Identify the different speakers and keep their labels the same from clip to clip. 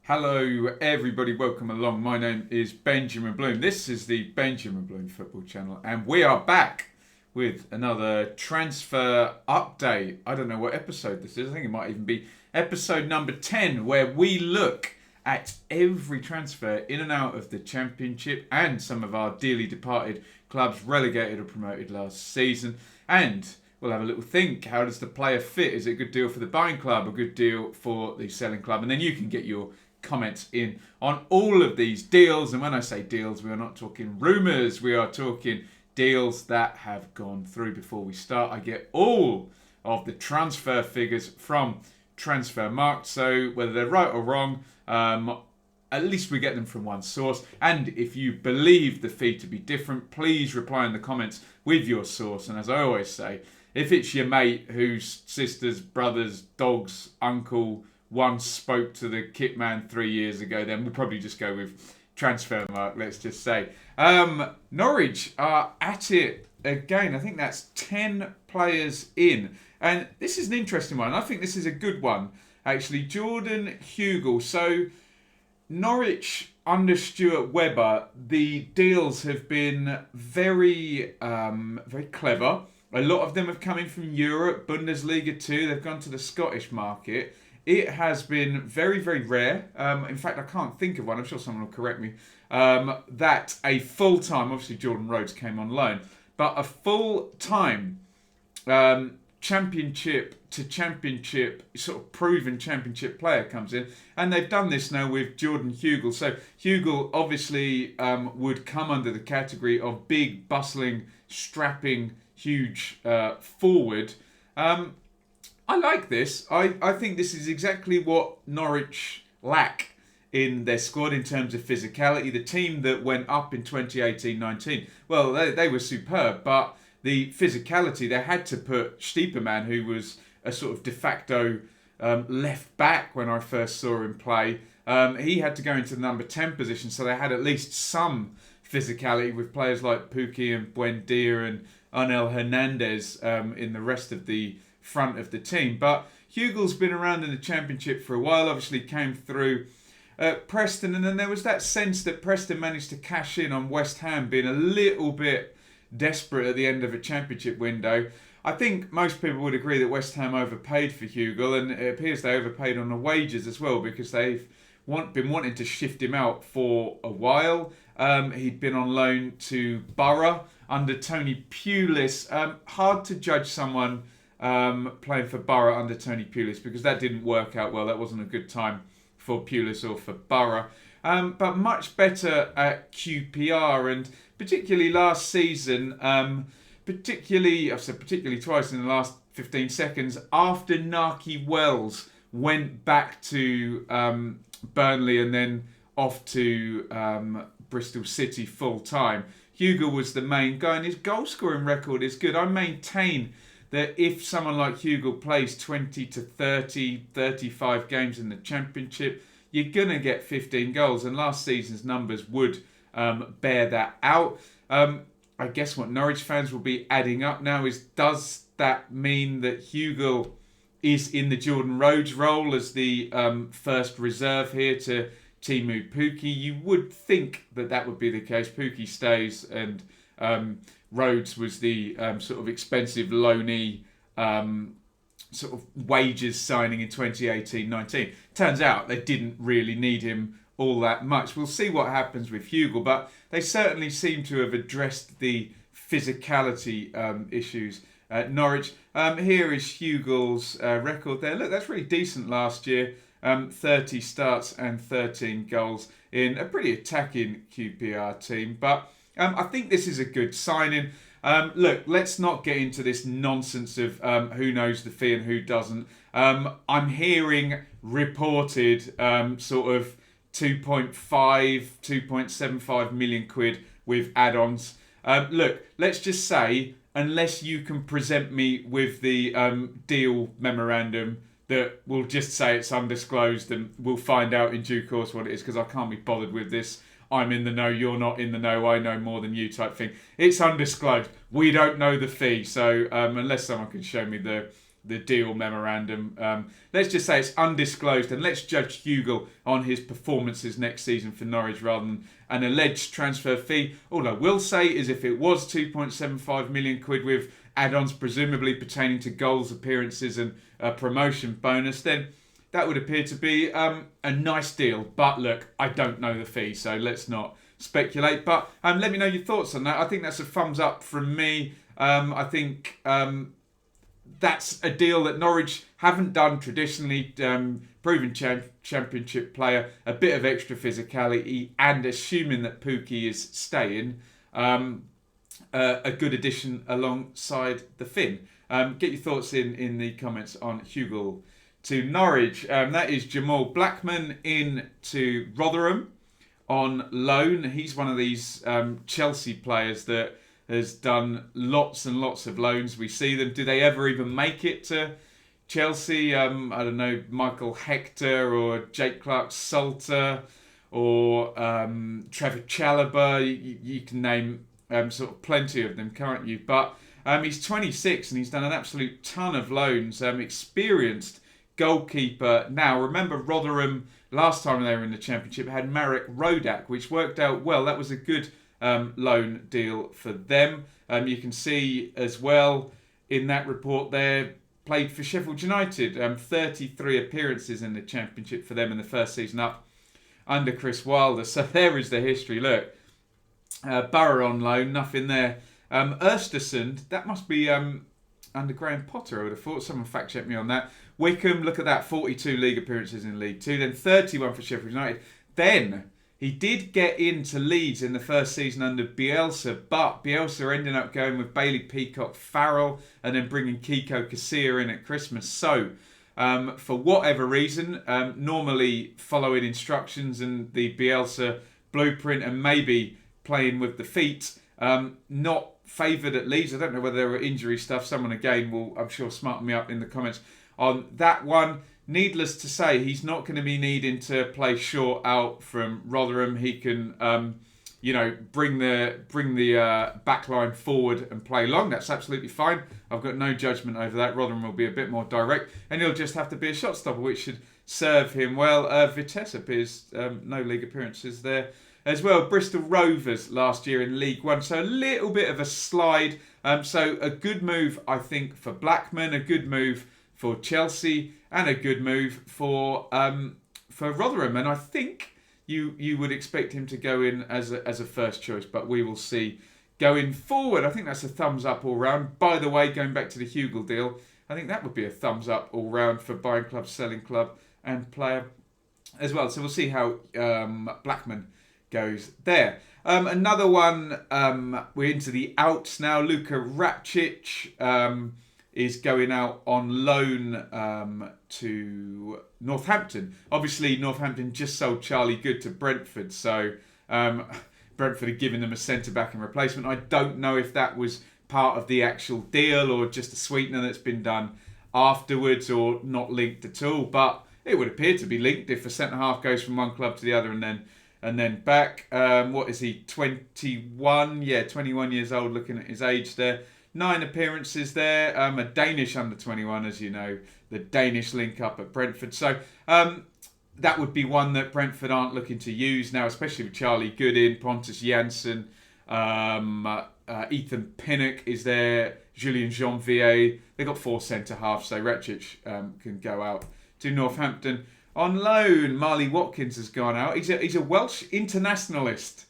Speaker 1: Hello everybody, welcome along. My name is Benjamin Bloom. This is the Benjamin Bloom Football Channel and we are back with another transfer update. I don't know what episode this is. I think it might even be episode number 10, where we look at every transfer in and out of the Championship and some of our dearly departed clubs relegated or promoted last season. And we'll have a little think. How does the player fit? Is it a good deal for the buying club, a good deal for the selling club? And then you can get your comments in on all of these deals. And when I say deals, we are not talking rumours. We are talking deals that have gone through. Before we start, I get all of the transfer figures from Transfermarkt. So whether they're right or wrong, at least we get them from one source. And if you believe the fee to be different, please reply in the comments with your source. And as I always say, if it's your mate whose sisters, brothers, dogs, uncle once spoke to the kit man 3 years ago, then we'll probably just go with Transfermarkt, let's just say. Norwich are at it again. I think that's 10 players in. And this is an interesting one. I think this is a good one, actually. Jordan Hugill. So Norwich under Stuart Webber, the deals have been very clever. A lot of them have come in from Europe, Bundesliga 2. They've gone to the Scottish market. It has been very, very rare. In fact, I can't think of one. I'm sure someone will correct me. That a full-time, obviously Jordan Rhodes came on loan, but a full-time championship to championship, sort of proven championship player comes in. And they've done this now with Jordan Hugill. So Hugill obviously would come under the category of big, bustling, strapping, huge forward. I like this. I think this is exactly what Norwich lack in their squad in terms of physicality. The team that went up in 2018-19, well, they were superb, but the physicality, they had to put Stiepermann, who was a sort of de facto left back when I first saw him play. He had to go into the number 10 position, so they had at least some physicality with players like Pukki and Buendia and Onel Hernandez in the rest of the front of the team. But Hugill's been around in the Championship for a while, obviously came through Preston, and then there was that sense that Preston managed to cash in on West Ham being a little bit desperate at the end of a Championship window. I think most people would agree that West Ham overpaid for Hugill, and it appears they overpaid on the wages as well, because they've been wanting to shift him out for a while. He'd been on loan to Borough under Tony Pulis. Hard to judge someone playing for Borough under Tony Pulis, because that didn't work out well. That wasn't a good time for Pulis or for Borough. But much better at QPR, and particularly last season, particularly twice in the last 15 seconds, after Nahki Wells went back to Burnley and then off to Bristol City full time. Hugill was the main guy, and his goal scoring record is good. I maintain that if someone like Hugill plays 20 to 30, 35 games in the Championship, you're going to get 15 goals. And last season's numbers would bear that out. I guess what Norwich fans will be adding up now is, does that mean that Hugill is in the Jordan Rhodes role as the first reserve here to Teemu Pukki? You would think that would be the case. Pukki stays, and Rhodes was the sort of expensive loanee sort of wages signing in 2018-19. Turns out they didn't really need him all that much. We'll see what happens with Hugill, but they certainly seem to have addressed the physicality issues at Norwich. Here is Hugill's record there. Look, that's really decent last year. 30 starts and 13 goals in a pretty attacking QPR team. But I think this is a good signing. Look, let's not get into this nonsense of who knows the fee and who doesn't. I'm hearing reported sort of 2.5, 2.75 million quid with add-ons. Look, let's just say, unless you can present me with the deal memorandum that will just say it's undisclosed, and we'll find out in due course what it is, because I can't be bothered with this I'm in the know, you're not in the know, I know more than you type thing. It's undisclosed. We don't know the fee. So unless someone can show me the the deal memorandum. Let's just say it's undisclosed, and let's judge Hugill on his performances next season for Norwich rather than an alleged transfer fee. All I will say is if it was 2.75 million quid with add-ons presumably pertaining to goals, appearances and a promotion bonus, then that would appear to be a nice deal. But look, I don't know the fee, so let's not speculate. But let me know your thoughts on that. I think that's a thumbs up from me. I think that's a deal that Norwich haven't done traditionally. Proven championship player, a bit of extra physicality, and assuming that Pookie is staying, a good addition alongside the Finn. Get your thoughts in the comments on Hugill to Norwich. That is Jamal Blackman in to Rotherham on loan. He's one of these Chelsea players that has done lots and lots of loans. We see them. Do they ever even make it to Chelsea? I don't know, Michael Hector or Jake Clark-Salter or Trevor Chalobah. You can name sort of plenty of them, can't you? But he's 26 and he's done an absolute ton of loans. Experienced goalkeeper. Now, remember Rotherham, last time they were in the Championship, had Marek Ruddock, which worked out well. That was a good loan deal for them. You can see as well in that report there, played for Sheffield United. 33 appearances in the Championship for them in the first season up under Chris Wilder. So there is the history. Look, Borough on loan, nothing there. Östersund, that must be under Graham Potter, I would have thought. Someone fact check me on that. Wickham, look at that, 42 league appearances in League Two, then 31 for Sheffield United. Then he did get into Leeds in the first season under Bielsa, but Bielsa ended up going with Bailey Peacock Farrell and then bringing Kiko Casilla in at Christmas. So, for whatever reason, normally following instructions and the Bielsa blueprint and maybe playing with the feet, not favoured at Leeds. I don't know whether there were injury stuff. Someone again will, I'm sure, smarten me up in the comments on that one. Needless to say, he's not going to be needing to play short out from Rotherham. He can, bring the back line forward and play long. That's absolutely fine. I've got no judgment over that. Rotherham will be a bit more direct, and he'll just have to be a shot stopper, which should serve him well. Vitesse appears no league appearances there as well. Bristol Rovers last year in League One, so a little bit of a slide. So a good move, I think, for Blackman, a good move for Chelsea, and a good move for Rotherham. And I think you would expect him to go in as a first choice, but we will see going forward. I think that's a thumbs up all round. By the way, going back to the Hugill deal, I think that would be a thumbs up all round for buying club, selling club, and player as well. So we'll see how Blackman goes there. Another one, we're into the outs now. Luka Rapcic is going out on loan to Northampton. Obviously, Northampton just sold Charlie Good to Brentford, so Brentford are giving them a centre-back in replacement. I don't know if that was part of the actual deal or just a sweetener that's been done afterwards or not linked at all, but it would appear to be linked if a centre-half goes from one club to the other and then back. What is he, 21? Yeah, 21 years old, looking at his age there. 9 appearances there. A Danish under-21, as you know. The Danish link up at Brentford. So that would be one that Brentford aren't looking to use now, especially with Charlie Good in, Pontus Jansson, Ethan Pinnock is there, Julien Janvier. They've got 4 centre-halves, so Rapcic can go out to Northampton. On loan, Marley Watkins has gone out. He's a Welsh internationalist,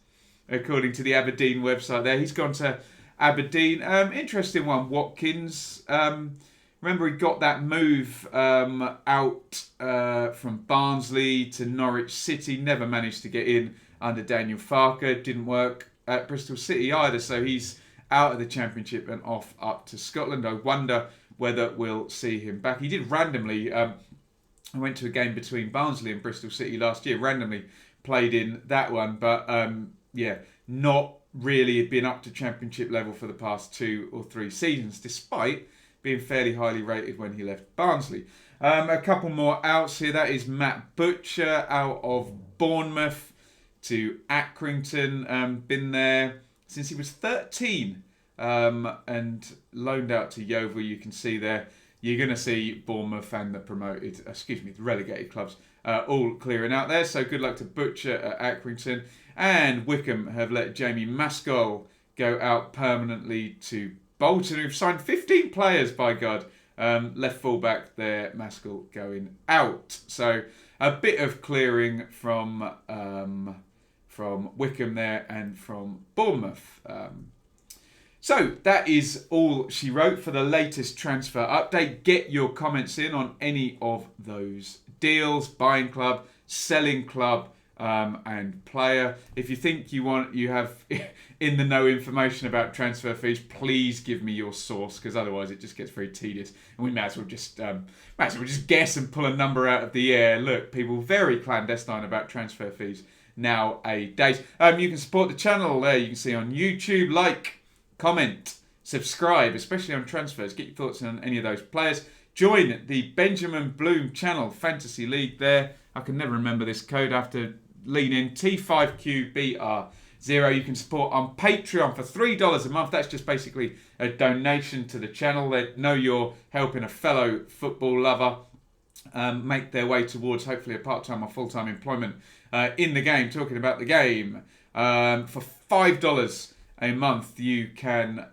Speaker 1: according to the Aberdeen website there. He's gone to Aberdeen. Interesting one, Watkins. Remember, he got that move out from Barnsley to Norwich City. Never managed to get in under Daniel Farker. Didn't work at Bristol City either. So he's out of the Championship and off up to Scotland. I wonder whether we'll see him back. He did randomly. I went to a game between Barnsley and Bristol City last year. Randomly played in that one, but not really been up to Championship level for the past 2 or 3 seasons, despite being fairly highly rated when he left Barnsley. A couple more outs here. That is Matt Butcher out of Bournemouth to Accrington. Been there since he was 13 and loaned out to Yeovil. You can see there. you're going to see Bournemouth and the relegated clubs all clearing out there. So good luck to Butcher at Accrington. And Wycombe have let Jamie Maskell go out permanently to Bolton, who've signed 15 players, by God. Left fullback there, Maskell going out. So a bit of clearing from Wycombe there and from Bournemouth. So that is all she wrote for the latest transfer update. Get your comments in on any of those deals, buying club, selling club, and player. If you think you have in the know information about transfer fees, please give me your source, because otherwise it just gets very tedious, and we might as well just guess and pull a number out of the air. Look, people very clandestine about transfer fees nowadays. You can support the channel there. You can see on YouTube, like, comment, subscribe, especially on transfers. Get your thoughts on any of those players. Join the Benjamin Bloom channel fantasy league there. I can never remember this code. I have to lean in. T5QBR0. You can support on Patreon for $3 a month. That's just basically a donation to the channel. They know you're helping a fellow football lover make their way towards hopefully a part-time or full-time employment in the game, talking about the game. For $5 a month, you can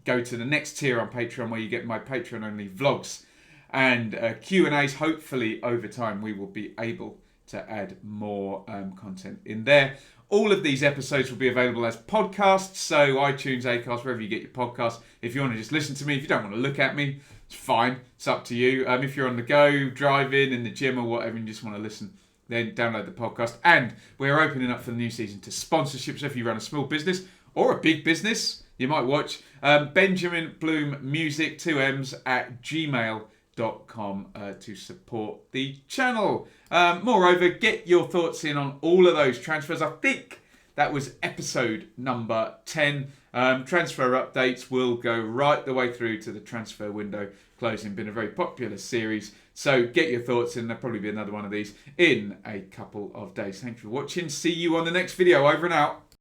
Speaker 1: go to the next tier on Patreon, where you get my Patreon-only vlogs and Q&As. Hopefully, over time, we will be able to add more content in there. All of these episodes will be available as podcasts, so iTunes, Acast, wherever you get your podcasts. If you want to just listen to me, if you don't want to look at me, it's fine. It's up to you. If you're on the go, driving, in the gym or whatever, and you just want to listen, then download the podcast. And we're opening up for the new season to sponsorships. So if you run a small business or a big business, you might watch Benjamin Bloom Music, 2Ms, at gmail.com to support the channel. Moreover, get your thoughts in on all of those transfers. I think that was episode number 10. Transfer updates will go right the way through to the transfer window closing. Been a very popular series, so get your thoughts in. There'll probably be another one of these in a couple of days. Thanks for watching. See you on the next video. Over and out.